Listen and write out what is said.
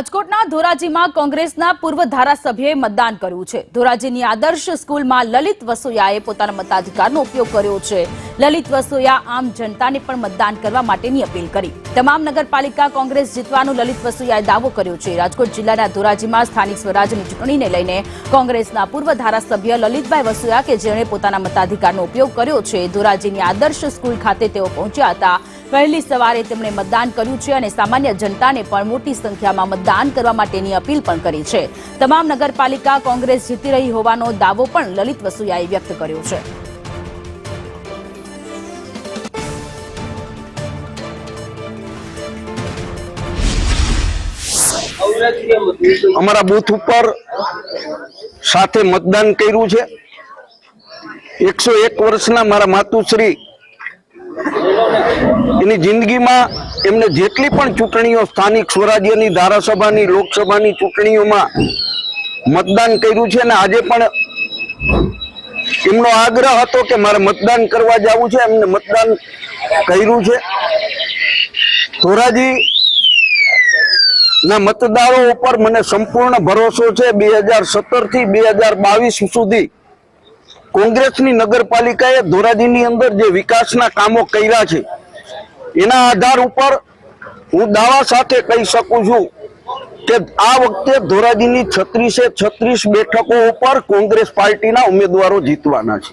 રાજકોટના ધોરાજીમાં કોંગ્રેસના પૂર્વ ધારાસભ્યએ મતદાન કર્યું છે। ધોરાજીની આદર્શ સ્કૂલમાં લલિત વસોયાએ પોતાના મતાધિકારનો ઉપયોગ કર્યો છે। લલિત વસોયા આમ જનતાને પણ મતદાન કરવા માટેની અપીલ કરી। તમામ નગરપાલિકા કોંગ્રેસ જીતવાનો લલિત વસોયાએ દાવો કર્યો છે। રાજકોટ જિલ્લાના ધોરાજીમાં સ્થાનિક સ્વરાજની ચૂંટણીને લઈને કોંગ્રેસના પૂર્વ ધારાસભ્ય લલિતભાઈ વસોયા કે જેણે પોતાના મતાધિકારનો ઉપયોગ કર્યો છે, ધોરાજીની આદર્શ સ્કૂલ ખાતે તેઓ પહોંચ્યા હતા। વહેલી સવારે તેમણે મતદાન કર્યું છે અને સામાન્ય જનતાને પણ મોટી સંખ્યામાં મતદાન કરવા માટેની અપીલ પણ કરી છે। તમામ નગરપાલિકા કોંગ્રેસ જીતી રહી હોવાનો દાવો પણ લલિત વસોયાએ વ્યક્ત કર્યો છે। અમારા બૂથ ઉપર સાથે મતદાન કર્યું છે। 101 વર્ષના મારા માતુશ્રી એની જિંદગીમાં એમને જેટલી પણ ચૂંટણીઓ સ્થાનિક સ્વરાજ્યની, ધારાસભાની, લોકસભાની ચૂંટણીઓમાં મતદાન કર્યું છે અને આજે પણ એમનો આગ્રહ હતો કે મારે મતદાન કરવા જવું છે, એમને મતદાન કર્યું છે। ધોરાજી ના મતદારો ઉપર મને સંપૂર્ણ ભરોસો છે। 2017 થી 2022 સુધી કોંગ્રેસની નગરપાલિકાએ ધોરાજીની અંદર જે વિકાસના કામો કર્યા છે એના આધાર ઉપર હું દાવા સાથે કહી શકું છું કે આ વખતે ધોરાજીની 36 બેઠકો ઉપર કોંગ્રેસ પાર્ટીના ઉમેદવારો જીતવાના છે।